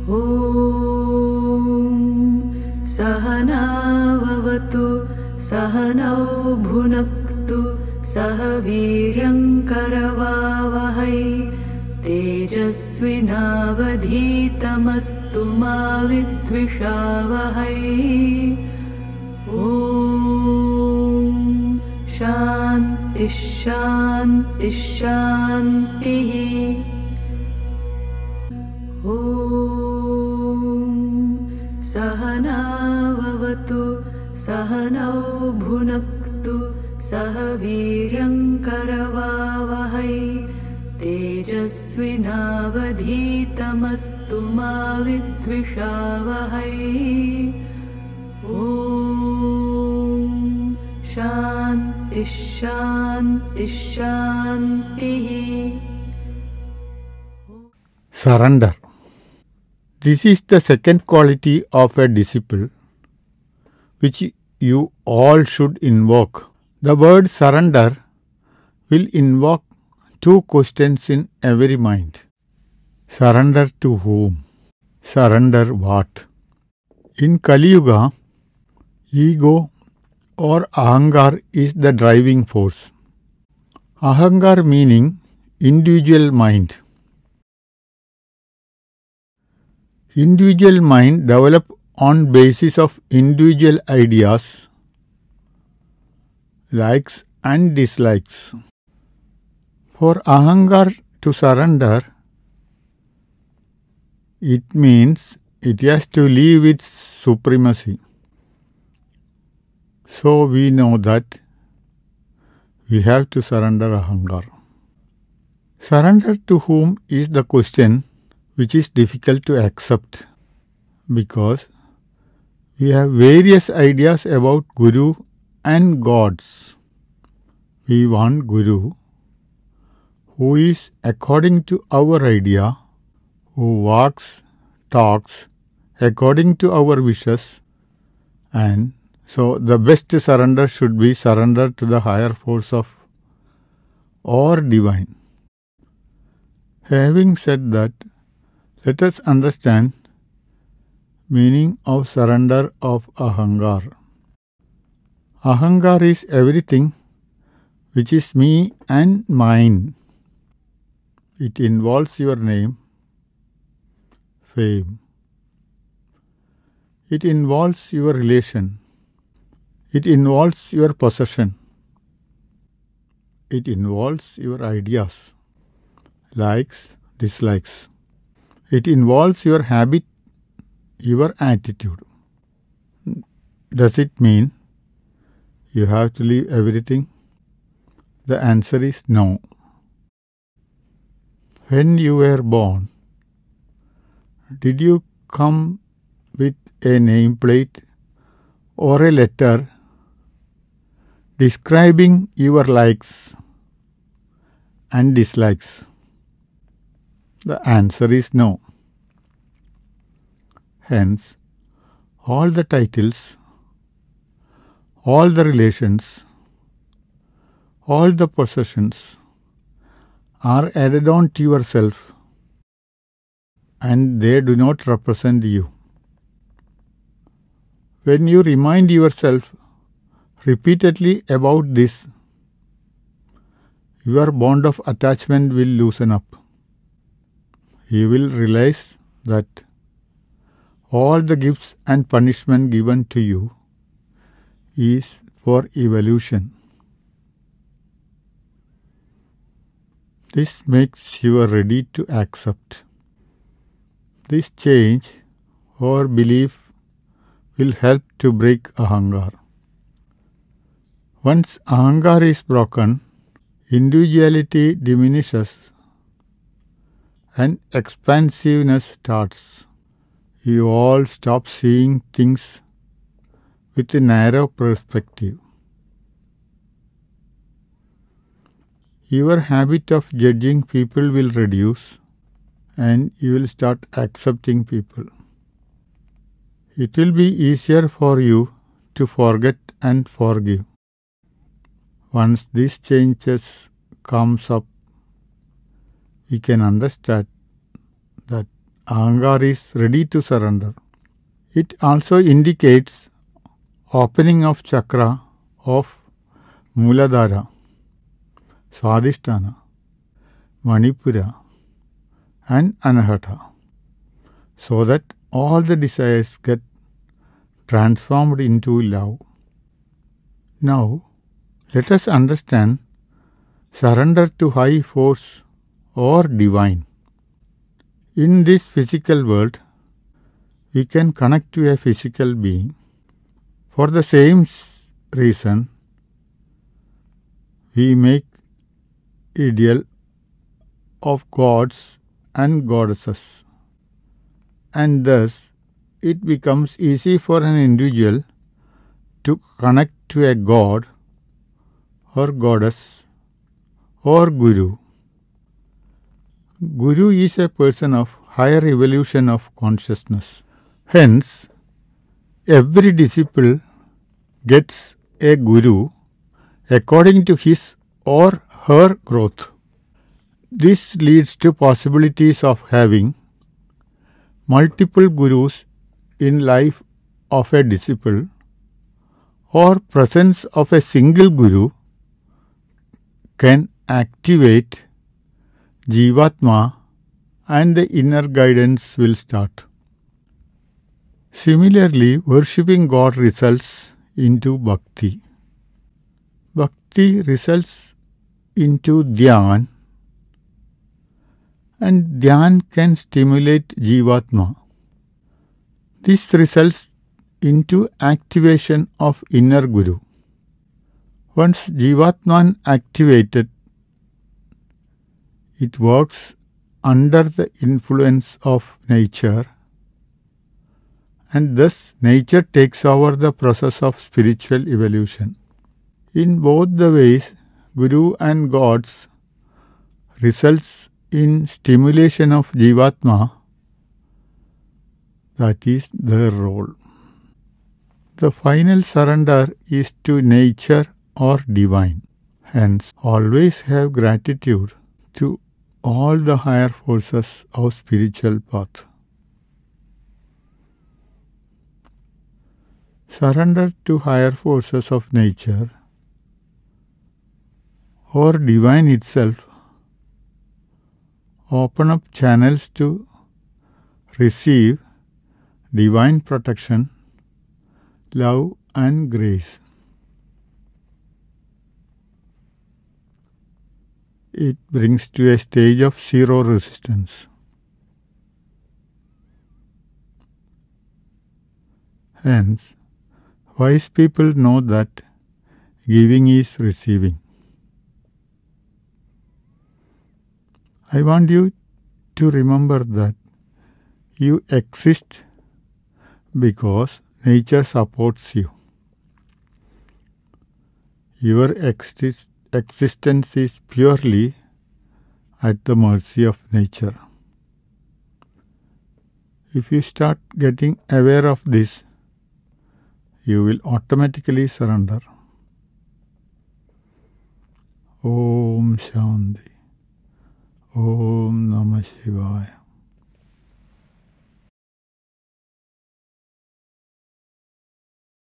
Om Sahana Vavatu Sahanau Bhunaktu Sahaviryam Karavavahai Tejasvinavadhitamastu ma vidvishavahai. Om Shanti Shanti Shanti. Om Sahana Vavatu Sahanau Bhunaktu Sahaviryam Karavavahai Tejasvinavadhitamastu ma vidvishavahai. Om Shanti Shanti Shanti. Surrender. This is the second quality of a disciple which you all should invoke. The word surrender will invoke two questions in every mind. Surrender to whom? Surrender what? In Kali Yuga, ego or ahangar is the driving force. Ahangar meaning individual mind. Individual mind developed on basis of individual ideas, likes and dislikes. For ahangar to surrender, it means it has to leave its supremacy. So we know that we have to surrender ahangar. Surrender to whom is the question which is difficult to accept, because we have various ideas about Guru and gods. We want Guru who is according to our idea, who walks, talks according to our wishes, and so the best surrender should be surrender to the higher force of or divine. Having said that, let us understand meaning of surrender of ahangar. Ahangar is everything which is me and mine. It involves your name, fame. It involves your relation. It involves your possession. It involves your ideas, likes, dislikes. It involves your habit, your attitude. Does it mean you have to leave everything? The answer is no. When you were born, did you come with a nameplate or a letter describing your likes and dislikes? The answer is no. Hence, all the titles, all the relations, all the possessions are added on to yourself, and they do not represent you. When you remind yourself repeatedly about this, your bond of attachment will loosen up. You will realize that all the gifts and punishment given to you is for evolution. This makes you ready to accept. This change or belief will help to break ahangar. Once ahangar is broken, individuality diminishes and expansiveness starts. You all stop seeing things with a narrow perspective. Your habit of judging people will reduce and you will start accepting people. It will be easier for you to forget and forgive. Once these changes comes up, we can understand that Ahankar is ready to surrender. It also indicates opening of chakra of Muladhara, Swadhisthana, Manipura and Anahata, so that all the desires get transformed into love. Now, let us understand surrender to high force or divine. In this physical world, we can connect to a physical being. For the same reason, we make ideal of gods and goddesses, and thus it becomes easy for an individual to connect to a god or goddess or guru. Guru is a person of higher evolution of consciousness. Hence, every disciple gets a guru according to his or her growth. This leads to possibilities of having multiple gurus in life of a disciple, or presence of a single guru can activate Jivatma and the inner guidance will start. Similarly, worshipping God results into bhakti. Bhakti results into dhyan, and dhyan can stimulate Jivatma. This results into activation of inner guru. Once Jivatman activated, it works under the influence of nature, and thus nature takes over the process of spiritual evolution. In both the ways, Guru and gods results in stimulation of Jivatma. That is their role. The final surrender is to nature or divine. Hence, always have gratitude to all the higher forces of spiritual path. Surrender to higher forces of nature or divine itself open up channels to receive divine protection, love and grace. It brings to a stage of zero resistance. Hence, wise people know that giving is receiving. I want you to remember that you exist because nature supports you. Your existence is purely at the mercy of nature. If you start getting aware of this, you will automatically surrender. Om Shanti. Om Namah Shivaya.